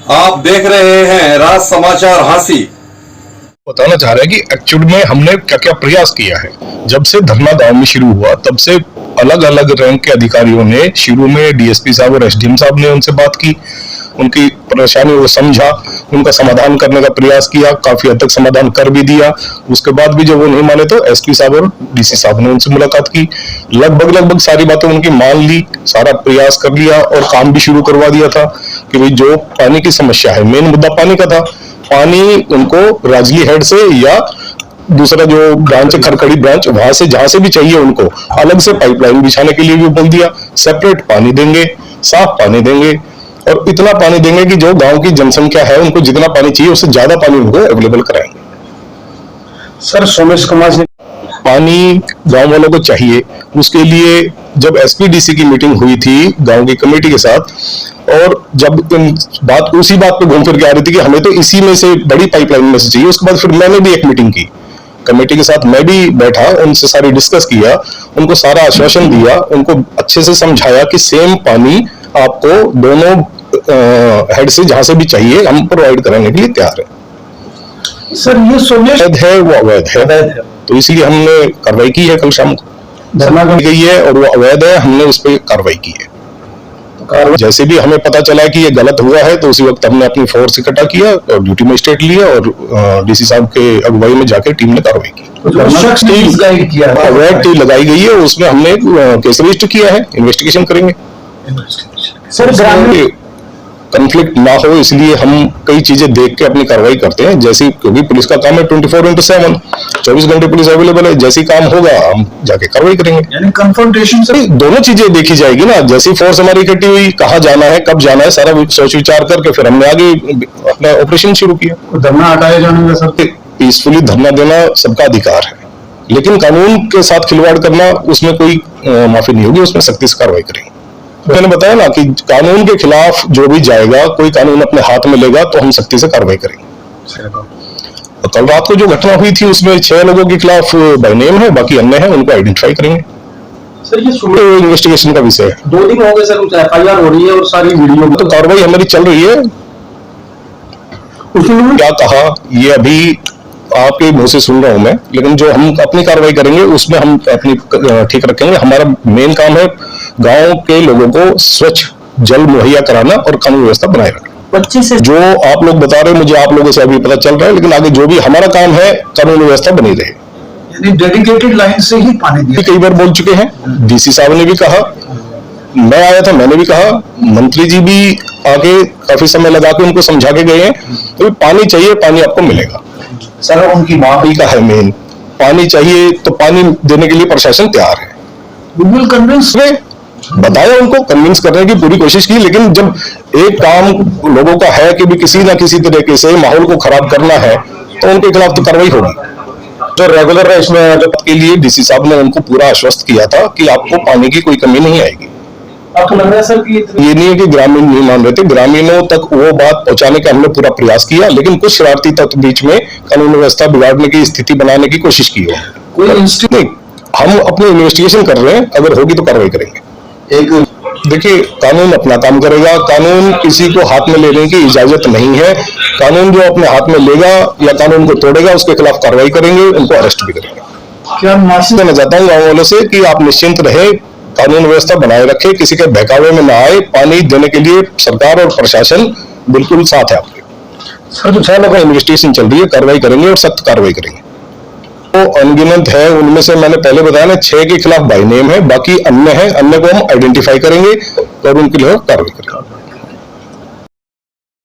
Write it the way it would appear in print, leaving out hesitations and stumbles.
आप देख रहे हैं राज समाचार हासी। बताना चाह रहे हैं कि एक्चुअल में हमने क्या क्या प्रयास किया है। जब से धरना गांव में शुरू हुआ तब से अलग अलग रैंक के अधिकारियों ने, शुरू में डीएसपी साहब और एसडीएम साहब ने उनसे बात की, उनकी परेशानी को समझा, उनका समाधान करने का प्रयास किया, काफी हद तक समाधान कर भी दिया। उसके बाद भी जब वो नहीं माने तो एसपी साहब और डीसी साहब ने उनसे मुलाकात की, लगभग सारी बातें उनकी मान ली, सारा प्रयास कर लिया और काम भी शुरू करवा दिया था कि भाई जो पानी की समस्या है, मेन मुद्दा पानी का था, पानी उनको राजली हेड से या दूसरा जो ब्रांच है खरखड़ी ब्रांच, वहां से जहां से भी चाहिए उनको अलग से पाइपलाइन बिछाने के लिए भी बोल दिया। सेपरेट पानी देंगे, साफ पानी देंगे और इतना पानी देंगे कि जो गांव की जनसंख्या है उनको जितना पानी चाहिए उससे ज्यादा पानी उनको अवेलेबल कराएंगे। सर, सोमेश कुमार जी, पानी गांव वालों को चाहिए, उसके लिए जब एसपीडीसी की मीटिंग हुई थी गांव की कमेटी के साथ, और जब उसी बात पे घूम फिर के आ रही थी कि हमें तो इसी में से बड़ी पाइपलाइन में से चाहिए, उसके बाद फिर मैंने भी एक मीटिंग की कमेटी के साथ, मैं भी बैठा, उनसे सारी डिस्कस किया, उनको सारा आश्वासन दिया, उनको अच्छे से समझाया कि सेम पानी आपको दोनों हेड से जहां से भी चाहिए हम प्रोवाइड कराने के लिए तैयार है। सर ये सोमेश है वो अवैध है, तो इसलिए हमने कार्रवाई की है, कल शाम को धरना गई है और वो अवैध है, हमने उस पर कार्रवाई की है। जैसे भी हमें पता चला कि ये गलत हुआ है तो उसी वक्त हमने अपनी फोर्स इकट्ठा किया और ड्यूटी मजिस्ट्रेट लिया और डीसी साहब के अगुवाई में जाकर टीम ने कार्रवाई की। अवैध टीम लगाई गई है, उसमें हमने केस रजिस्टर किया है, इन्वेस्टिगेशन करेंगे। सर कंफ्लिक्ट ना हो इसलिए हम कई चीजें देख के अपनी कार्रवाई करते हैं, जैसे क्योंकि पुलिस का काम है 24/7, 24 घंटे पुलिस अवेलेबल है, जैसी काम होगा हम जाके कार्रवाई करेंगे। यानी कंफ्रंटेशन से दोनों चीजें देखी जाएगी ना, जैसी फोर्स हमारी इकट्ठी हुई, कहाँ जाना है, कब जाना है, सारा सोच विचार करके फिर हमने आगे अपना ऑपरेशन शुरू किया। धरना हटाए जाने का सर पीसफुली धरना देना सबका अधिकार है, लेकिन कानून के साथ खिलवाड़ करना उसमें कोई माफी नहीं होगी, उसमें सख्ती से कार्रवाई करेंगे। मैंने बताया ना कि कानून के खिलाफ जो भी जाएगा, कोई कानून अपने हाथ में लेगा तो हम सख्ती से कार्रवाई करेंगे। और कल रात को जो घटना हुई थी उसमें 6 लोगों के खिलाफ बाय नेम है, बाकी अन्य है, उनको आइडेंटिफाई करेंगे। सर ये इन्वेस्टिगेशन का विषय है। 2 दिन हो गए सर, कुछ एफआईआर हो रही है और सारी वीडियो तो कार्रवाई हमारी चल रही है। उसने क्या कहा ये अभी आपके मुंह से सुन रहा हूं मैं, लेकिन जो हम अपनी कार्रवाई करेंगे उसमें हम अपनी ठीक रखेंगे। हमारा मेन काम है गांव के लोगों को स्वच्छ जल मुहैया कराना और कानून व्यवस्था बनाए रखना। 25 से जो आप लोग बता रहे हैं मुझे आप लोगों से अभी पता चल रहा है, लेकिन आगे जो भी हमारा काम है कानून व्यवस्था बनी रहे। यानी डेडिकेटेड लाइन से ही पानी दिया। कई बार बोल चुके हैं, डीसी साहब ने भी कहा, मैं आया था मैंने भी कहा, मंत्री जी भी आगे काफी समय लगा के उनको समझा के गए हैं, तो पानी चाहिए, पानी आपको मिलेगा। सर उनकी मांग का है मेन, पानी चाहिए तो पानी देने के लिए प्रशासन तैयार है। विल कन्विंस बताया, उनको कन्विंस करने की पूरी कोशिश की, लेकिन जब एक काम लोगों का है कि भी किसी ना किसी तरीके से माहौल को खराब करना है तो उनके खिलाफ तो कार्रवाई होगी। जो रेगुलर है इसमें के लिए डीसी साहब ने उनको पूरा आश्वस्त किया था कि आपको पानी की कोई कमी नहीं आएगी। आपको लग रहा है सर कि ये नहीं है कि ग्रामीण नहीं मान रहे थे, ग्रामीणों तक वो बात पहुंचाने का हमने पूरा प्रयास किया, लेकिन कुछ शरारती तत्व बीच में कानून व्यवस्था बिगाड़ने की स्थिति बनाने की कोशिश की है। कोई नहीं, हम अपनी इन्वेस्टिगेशन कर रहे हैं, अगर होगी तो कार्रवाई करेंगे। देखिए कानून अपना काम करेगा, कानून किसी को हाथ में लेने की इजाजत नहीं है। कानून जो अपने हाथ में लेगा या कानून को तोड़ेगा उसके खिलाफ कार्रवाई करेंगे, उनको अरेस्ट भी करेंगे। क्या मैं चाहता हूँ गाँव वालों से कि आप निश्चिंत रहे, कानून व्यवस्था बनाए रखे, किसी के बहकावे में ना आए। पानी देने के लिए सरकार और प्रशासन बिल्कुल साथ है आपके। सर जो 6 लोगों की इन्वेस्टिगेशन चल रही है, कार्रवाई करेंगे और सख्त कार्रवाई करेंगे। तो अनगिनत है, उनमें से मैंने पहले बताया ना 6 के खिलाफ बाय नेम है, बाकी अन्य है, अन्य को हम आइडेंटिफाई करेंगे और उनके लिए कार्रवाई करेंगे।